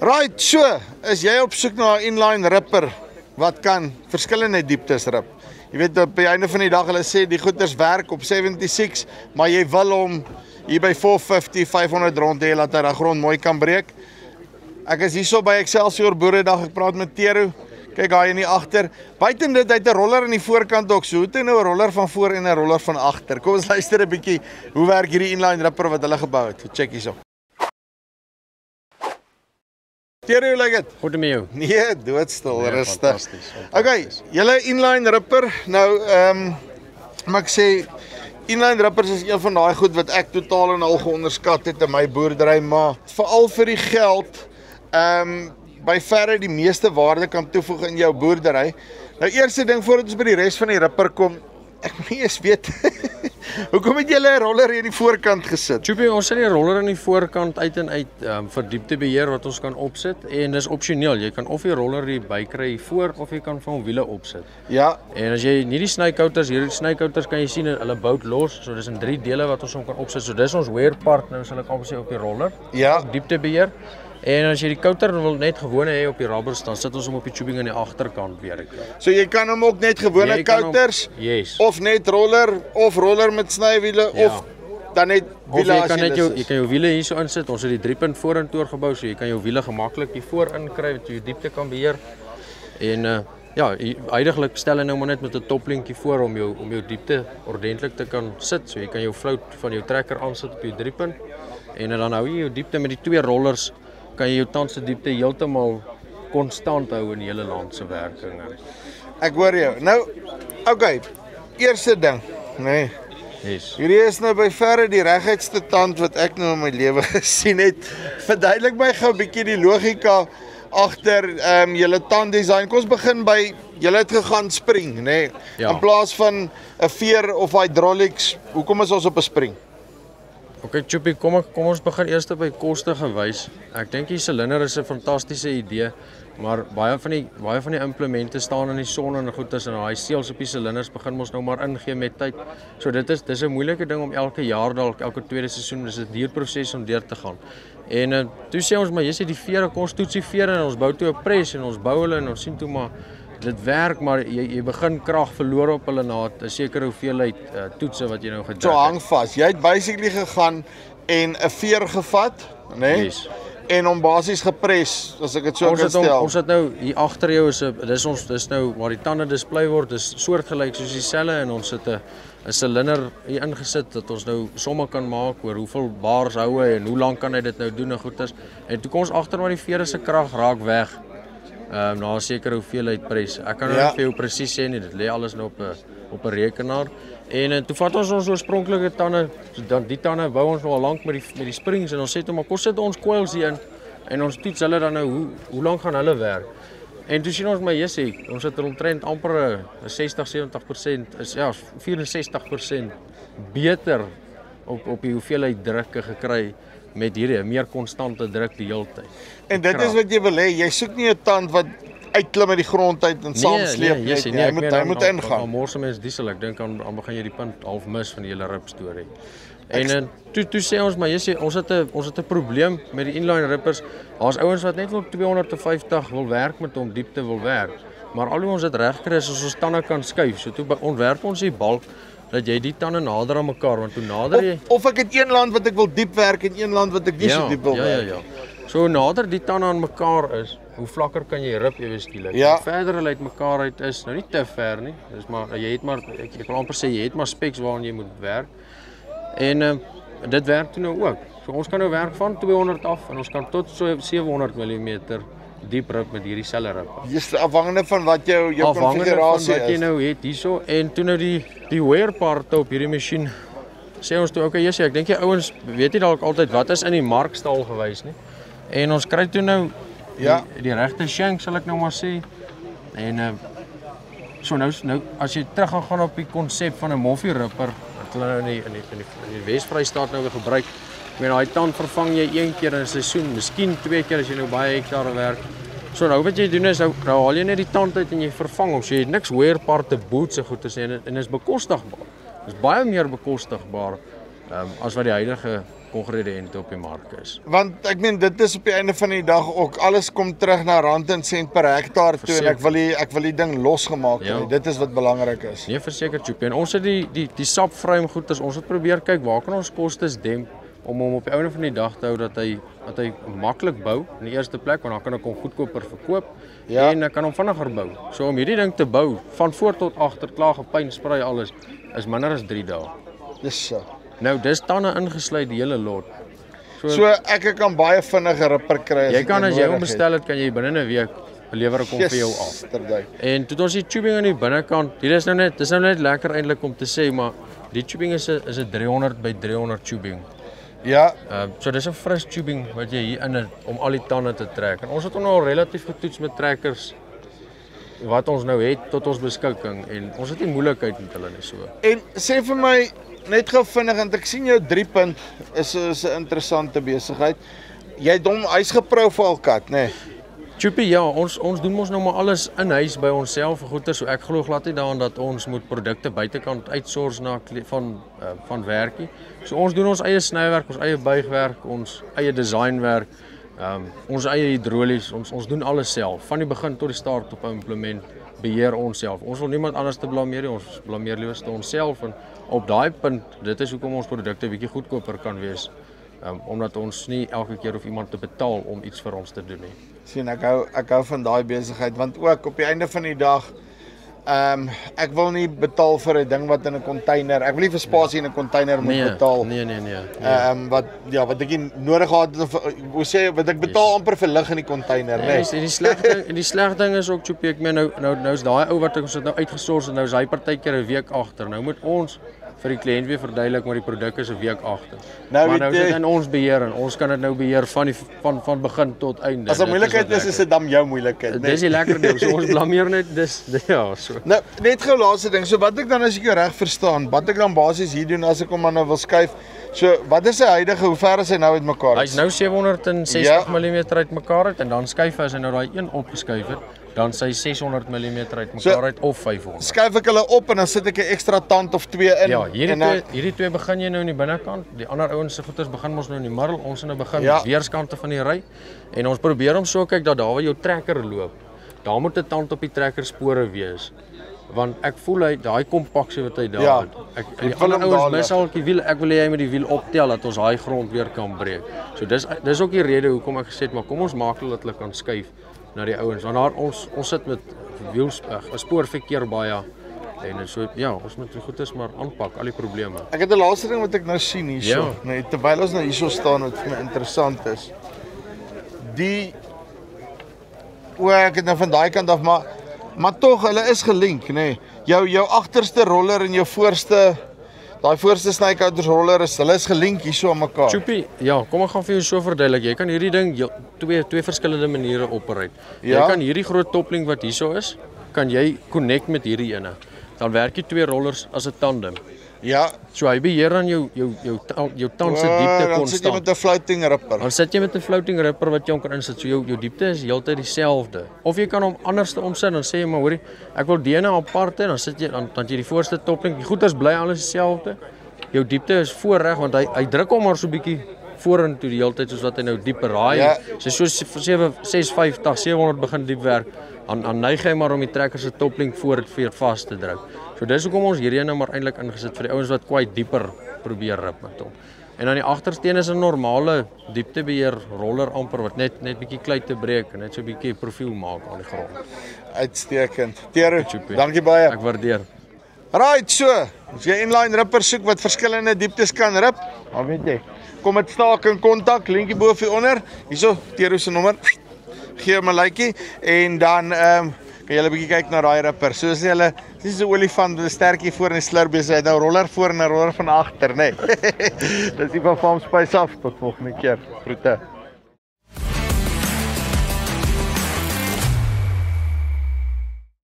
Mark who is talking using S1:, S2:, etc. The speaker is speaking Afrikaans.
S1: Right, so, is jy op soek na 'n inline ripper wat kan verskillende dieptes rip? Jy weet op die einde van die dag hulle sê die goeders werk op 76, maar jy wil hom hier by 450, 500 rond hê dat hy die grond mooi kan breek. Ek is hierso by Excelsior Boeredag, ek praat met Tero. Kyk daar in die agter. Buiten dit het 'n roller aan die voorkant ook. So het hy nou 'n roller van voor en 'n roller van agter. Kom ons luister 'n bietjie hoe werk hierdie inline ripper wat hulle gebou het. Check hierso. Tero, hoe lyk dit?
S2: Goed met jou?
S1: Nee, doodstil,
S2: Nee,
S1: rustig.
S2: fantasties.
S1: Okay, julle inline ripper. Nou, maar ek sê inline rippers is een van daai goed wat ek totaal en al geonderskat het in my boerdery, maar veral vir die geld, by verre die meeste waarde kan toevoeg in jou boerdery. Nou, eerste ding voordat ons by die res van die ripper kom, ek moet nie eens weet, hoekom het julle 'n roller hier in die voorkant gesit?
S2: Tjoepie, ons sit die roller aan die voorkant uit en uit vir dieptebeheer wat ons kan opsit en dis opsioneel. Jy kan of die roller hier bykry voor of jy kan vir hom wiele opsit.
S1: Ja,
S2: En as jy nie die snykouters, hierdie snykouters kan jy sien hulle bou los, so dis in 3 dele wat ons hom kan opsit. So dis ons wear part nou sal ek amper sê op die roller.
S1: ja,
S2: Dieptebeheer. En as jy die kouter wil net gewone hê op die rubbers, dan sit ons hom op die tubing aan die agterkant weer.
S1: so jy kan hom ook net gewone
S2: Jy kan hom-
S1: kouters,
S2: Yes.
S1: of net roller, of roller met snywiele,
S2: Ja.
S1: of dan net
S2: Of
S1: wiele
S2: jy
S1: as
S2: kan net
S1: lus is.
S2: jy kan jou wiele hierso insit. Ons het die 3-punt vorentoe gebou, so jy kan jou wiele gemaklik hier voor inkry dat jy jou diepte kan beheer. En ja, huidigelik stel hy nou maar net met 'n toplinkjie voor om jou diepte ordentlik te kan sit. So jy kan jou float van jou trekker aansit op jou 3-punt en dan hou jy jou diepte met die 2 rollers kan jy jou tans se diepte heeltemal konstant hou in die hele land se werking.
S1: Ek hoor jou. Nou, okay, eerste ding, nee.
S2: Yes.
S1: Hierdie is nou by verre die reguitste tand wat ek nou in my lewe gesien het. Verduidelik my gou 'n bietjie die logika agter julle tanddesign. Kom ons begin by julle het gegaan spring, nê? Nee?
S2: Ja.
S1: In plaas van 'n veer of hydraulics, hoekom is ons op 'n spring?
S2: Okay, Tjoepie, kom ons begin eers by koste gewys. Ek dink die silinder is 'n fantastiese idee, maar baie van die implemente staan in die son en goeders en daai seels op die silinders begin mos nou maar ingee met tyd. So dis 'n moeilike ding om elke jaar dalk elke tweede seisoen, dis 'n duur proses om deur te gaan. En toe sê ons maar jy sê die vere, kom ons toets die vere en ons bou toe 'n pres en ons bou hulle en ons sien toe maar dit werk, maar jy begin krag verloor op hulle na 'n sekere hoeveelheid toetse wat jy nou gedruk
S1: So
S2: het.
S1: hang vas. Jy het basically gegaan en 'n veer gevat, nê? Nee?
S2: Yes.
S1: En hom basies gepres, as ek dit so kan stel.
S2: Ons het nou hier agter jou dis nou waar die tande display word, dis soortgelyk soos dieselfde en ons het 'n silinder hier ingesit dat ons nou somme kan maak oor hoeveel bars hou hy en hoe lank kan hy dit nou doen en goeters. En toe kom ons agter maar die vere se krag raak weg. Na 'n sekere hoeveelheid pres. Ek kan nou
S1: Ja.
S2: nie vir jou presies sê nie, dit lê alles nou op 'n rekenaar. En toe vat ons oorspronklike tande, so dan die tande bou ons nou al lank met die springs en ons sê toe maar kom sit ons coils hier in en ons toets hulle dan nou hoe lank gaan hulle werk. En toe sien ons maar jessie, ons het omtrent amper 60-70% is ja 64% beter op die hoeveelheid drukke gekry met hierdie meer konstante druk die hele tyd.
S1: En dit is wat jy wil hê. Jy soek nie 'n tand wat uitklim uit die grond uit en saamsleep nie.
S2: Jessie,
S1: Hy moet ingaan.
S2: Dan mors mens diesel. Ek dink aan begin jy die punt half mis van die hele rip storie. En toe sê ons maar jessie, ons het 'n probleem met die inline rippers. Daar's ouens wat net wel 250 wil werk met hom diepte wil werk. Maar al hoe ons dit regkry is ons tande kan skuif. So toe ontwerp ons die balk dat jy die tande nader aan mekaar, want toe nader jy
S1: Of ek het een land wat ek wil diep werk en een land wat ek nie so diep wil werk.
S2: Ja. So nader die tande aan mekaar is, hoe vlakker kan jy rip ewe skielik.
S1: Ja.
S2: Hoe verder hulle uit mekaar uit is, nou nie te ver nie. Dis maar jy het maar ek wil amper sê jy het maar specs waaraan jy moet werk. En dit werk toe nou ook. So ons kan nou werk van 200 af en ons kan tot so 700 mm diep rip met hierdie selfe rip.
S1: Dis afhangende van wat jou
S2: Afhangende van
S1: konfigurasie
S2: wat jy
S1: is.
S2: nou het hierso en toe nou die wear parte op hierdie masjien sê ons toe okay jessie, ek dink die ouens weet nie dalk altyd wat is in die markstal gewys nie. En ons kry toe nou die regte shank sal ek nou maar sê. En so nou as jy terug gaan op die konsep van 'n moffie ripper wat hulle nou in die Wes-Vrystaat nou weer gebruik. Ek meen daai tand vervang jy een keer in 'n seisoen, miskien 2 keer as jy nou baie hektare werk. So nou wat jy doen is nou haal jy net die tand uit en jy vervang hom. So jy het niks wear parte boots se goeie en is bekostigbaar. Dis baie meer bekostigbaar as wat die huidige kongrediënte op die mark is.
S1: Want ek meen dit is op die einde van die dag ook alles kom terug na rand en sent per hektaar toe en ek wil die ding losgemaak hê. Dit is wat belangrik is.
S2: Nee, verseker Choopie. En ons het die subframe goeders, ons het probeer kyk waar kan ons kostes demp om hom op die einde van die dag te hou dat hy maklik bou in die eerste plek, want dan kan ek hom goedkoper verkoop en ek kan hom vinniger bou. So om hierdie ding te bou van voor tot agter, klaar gepyn, sprei alles is minder as 3 dae.
S1: Dis so.
S2: Nou dis tande ingesluit die hele lot.
S1: So ek kan baie vinnige ripper kry
S2: as jy kan as jy hom bestel het, kan jy binne 'n week lewer ek hom vir jou af. En toe ons die tubing aan die binnekant, dis nou net lekker eintlik om te sê, maar die tubing is 'n 300 by 300 tubing.
S1: Ja.
S2: So dis 'n fris tubing wat jy hier in het om al die tande te trek. En ons het hom nou al relatief getoets met trekkers wat ons nou het tot ons beskikking en ons het nie moeilikheid met hulle nie so.
S1: En sê vir my net gou vinnig, want ek sien jou 3-punt is 'n interessante besigheid. Jy het hom hy's geprofile cut, nê?
S2: Choopie, ja, ons doen mos nou maar alles in huis by onsself vir goeder, so ek glo glad nie daaraan dat ons moet produkte buitekant uitsource na van werkie. So ons doen ons eie snywerk, ons eie buigwerk, ons eie designwerk, ons eie hidrolies, ons doen alles self, van die begin tot die start op 'n implement beheer ons self. Ons wil niemand anders te blameer nie, ons blameer liewerste onsself en op daai punt, dit is hoekom ons produkte bietjie goedkoper kan wees. Omdat ons nie elke keer hoef iemand te betaal om iets vir ons te doen nie.
S1: Sien, ek hou van daai besigheid, want ook op die einde van die dag, ek wil nie betaal vir 'n ding wat in 'n container, ek wil nie vir spasie in 'n container moet betaal.
S2: Nee.
S1: Wat ek nie nodig gehad het, hoe sê, wat ek betaal amper vir lig in die container,
S2: nee. En die sleg ding is ook, Choopie, ek meen nou is daai ou wat ons het nou uitgesors en nou is hy partykeer 'n week agter. Nou moet ons vir die kliënt weer verduidelik maar die produk is 'n week agter. Maar nou is dit in ons beheer en ons kan dit nou beheer van begin tot einde.
S1: As 'n moeilikheid is dit dan jou moeilikheid,
S2: nee. Dis die lekker ding. So ons blameer net ja, so.
S1: Nou, net gou laaste ding. So wat ek dan as ek jou reg verstaan, wat ek dan basies hier doen as ek hom nou wil skuif. So wat is sy huidige, hoe ver is hy nou uitmekaar?
S2: Hy's nou 760 mm uitmekaar uit en dan skuif as hy nou daai een opgeskuif het. Dan sy 600 mm uitmekaar uit of 500.
S1: Skuif ek hulle op en dan sit ek 'n ekstra tand of 2 in.
S2: Ja, hierdie twee begin jy nou in die binnekant. Die ander ouens se goeders begin mos nou in die middel. Ons nou begin weerskante van die ry. En ons probeer om so kyk dat daar waar jou trekker loop, daar moet 'n tand op die trekkerspore wees. Want ek voel hy daai kompaksie wat hy daar het. Die ander ouens mis al die wiel. Ek wil hê hy met die wiel optel dat ons daai grond weer kan breek. So dis ook die rede hoekom ek gesê het maar kom ons maak hulle dat hulle kan skuif na die ouens. Want daar ons sit met spoorverkeer baie en so ja, ons moet die goedes maar aanpak, al die probleme. Ek
S1: het 'n laaste ding wat ek nou sien hierso, nee, terwyl ons nou hierso staan wat vir my interessant is. Ek het nou van daai kant af maar tog hulle is gelink, nê. Jou agterste roller en jou daai voorste snykhouders roller hulle is gelink hierso aan mekaar.
S2: Choopie, ja, kom ek gaan vir jou so verduidelik. Jy kan hierdie ding twee verskillende maniere operate. Jy kan hierdie groot toppling wat hierso is, kan jy connect met hierdie ene. Dan werk jy twee rollers as 'n tandem.
S1: Ja.
S2: So hy beheer dan jou tand se diepte konstant.
S1: Dan sit jy met 'n floating ripper.
S2: Dan sit jy met 'n floating ripper wat jy kan insit. So jou diepte is heeltyd dieselfde. Of jy kan hom anders omsit, dan sê jy maar hoorie, ek wil die ene apart hê, dan sit jy dan jy die voorste toppling. Die goeders bly alles dieselfde. Jou diepte is voorreg want hy druk hom maar so 'n bietjie vorentoe die hele tyd soos wat hy nou dieper raai. So 650 700 begin diep werk. Dan neig hy maar om die trekker se toppling voor dit vir vas te druk. So dis hoekom ons hierdie nou maar eintlik ingesit vir die ouens wat kwai dieper probeer rip met hom. En aan die agtersteen is 'n normale dieptebeheer roller amper wat net bietjie klei te breek en net so 'n bietjie profiel maak aan die grond.
S1: Uitstekend. Tero, dankie baie.
S2: Ek waardeer.
S1: Right, so. As jy inline ripper soek wat verskillende dieptes kan rip, dan weet jy. Kom met staak in kontak, linkie bo of onder. Hierso, Tero se nommer. Gee hom 'n likeie en dan kan jy 'n bietjie kyk na daai ripper. So as jy dis 'n olifant met 'n stertjie voor en 'n slurpie, hy het nou roller voor en 'n roller van agter, nê. Nee. Dis die van Farm Spice af tot volgende keer. Groete.